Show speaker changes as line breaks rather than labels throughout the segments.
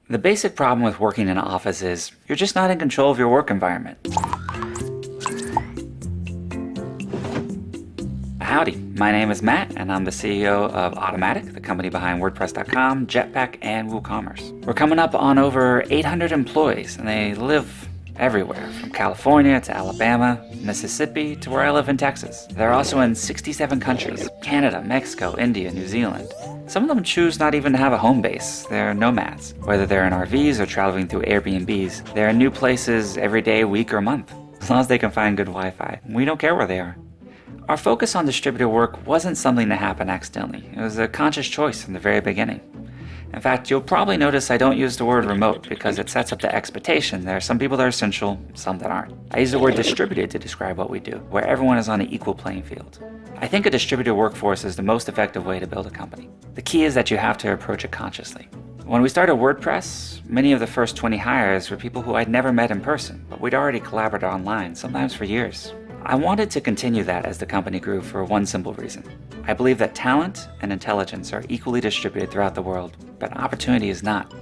The basic problem with working in an office is you're just not in control of your work environment. Howdy, my name is Matt, and I'm the CEO of Automattic, the company behind WordPress.com, Jetpack, and WooCommerce. We're coming up on over 800 employees, and they live everywhere, from California to Alabama, Mississippi, to where I live in Texas. They're also in 67 countries: Canada, Mexico, India, New Zealand. Some of them choose not even to have a home base. They're nomads. Whether they're in RVs or traveling through Airbnbs, they're in new places every day, week, or month. As long as they can find good Wi-Fi, we don't care where they are. Our focus on distributed work wasn't something that happened accidentally. It was a conscious choice from the very beginning. In fact, you'll probably notice I don't use the word remote because it sets up the expectation. There are some people that are essential, some that aren't. I use the word distributed to describe what we do, where everyone is on an equal playing field. I think a distributed workforce is the most effective way to build a company. The key is that you have to approach it consciously. When we started WordPress, many of the first 20 hires were people who I'd never met in person, but we'd already collaborated online, sometimes for years. I wanted to continue that as the company grew for one simple reason. I believe that talent and intelligence are equally distributed throughout the world, but opportunity is not.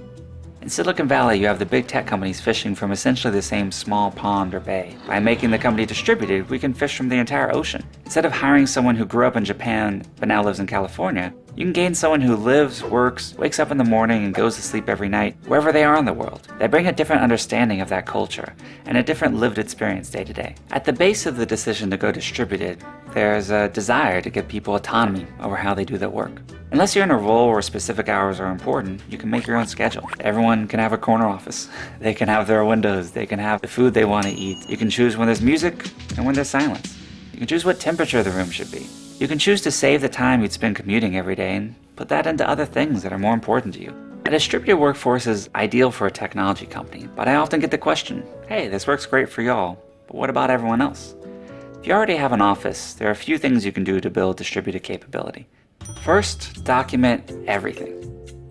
In Silicon Valley, you have the big tech companies fishing from essentially the same small pond or bay. By making the company distributed, we can fish from the entire ocean. Instead of hiring someone who grew up in Japan but now lives in California, you can gain someone who lives, works, wakes up in the morning, and goes to sleep every night, wherever they are in the world. They bring a different understanding of that culture and a different lived experience day to day. At the base of the decision to go distributed, there's a desire to give people autonomy over how they do their work. Unless you're in a role where specific hours are important, you can make your own schedule. Everyone can have a corner office. They can have their windows. They can have the food they want to eat. You can choose when there's music and when there's silence. You can choose what temperature the room should be. You can choose to save the time you'd spend commuting every day and put that into other things that are more important to you. A distributed workforce is ideal for a technology company, but I often get the question, hey, this works great for y'all, but what about everyone else? If you already have an office, there are a few things you can do to build distributed capability. First, document everything.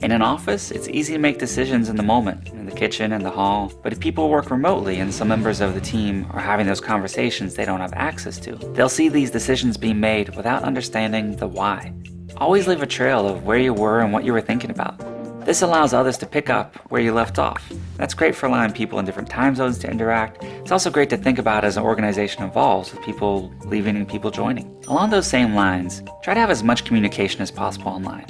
In an office, it's easy to make decisions in the moment, in the kitchen and the hall, but if people work remotely and some members of the team are having those conversations they don't have access to, they'll see these decisions being made without understanding the why. Always leave a trail of where you were and what you were thinking about. This allows others to pick up where you left off. That's great for allowing people in different time zones to interact. It's also great to think about as an organization evolves, with people leaving and people joining. Along those same lines, try to have as much communication as possible online.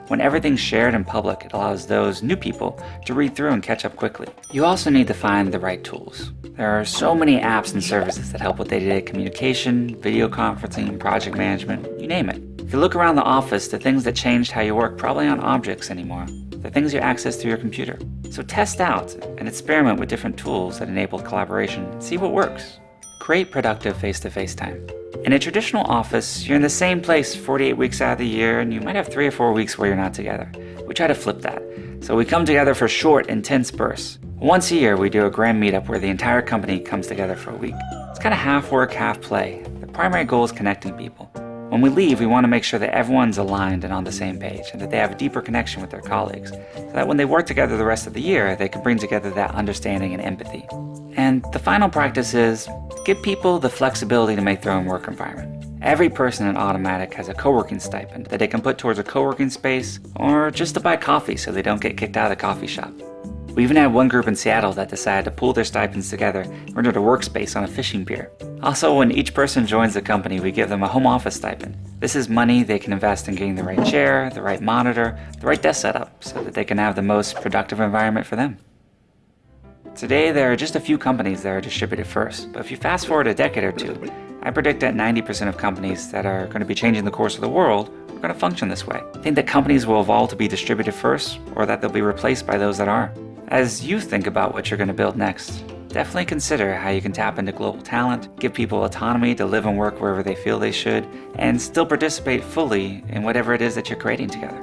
When everything's shared in public, it allows those new people to read through and catch up quickly. You also need to find the right tools. There are so many apps and services that help with day-to-day communication, video conferencing, project management, you name it. If you look around the office, the things that changed how you work probably aren't objects anymore. They're things you access through your computer. So test out and experiment with different tools that enable collaboration and see what works. Create productive face-to-face time. In a traditional office, you're in the same place 48 weeks out of the year, and you might have 3 or 4 weeks where you're not together. We try to flip that. So we come together for short, intense bursts. Once a year, we do a grand meetup where the entire company comes together for a week. It's kind of half work, half play. The primary goal is connecting people. When we leave, we want to make sure that everyone's aligned and on the same page, and that they have a deeper connection with their colleagues, so that when they work together the rest of the year, they can bring together that understanding and empathy. And the final practice is give people the flexibility to make their own work environment. Every person at Automattic has a co-working stipend that they can put towards a co-working space or just to buy coffee so they don't get kicked out of the coffee shop. We even had one group in Seattle that decided to pool their stipends together and rented a workspace on a fishing pier. Also, when each person joins the company, we give them a home office stipend. This is money they can invest in getting the right chair, the right monitor, the right desk setup so that they can have the most productive environment for them. Today, there are just a few companies that are distributed first, but if you fast forward a decade or two, I predict that 90% of companies that are going to be changing the course of the world are going to function this way. I think that companies will evolve to be distributed first, or that they'll be replaced by those that are. As you think about what you're going to build next, definitely consider how you can tap into global talent, give people autonomy to live and work wherever they feel they should, and still participate fully in whatever it is that you're creating together.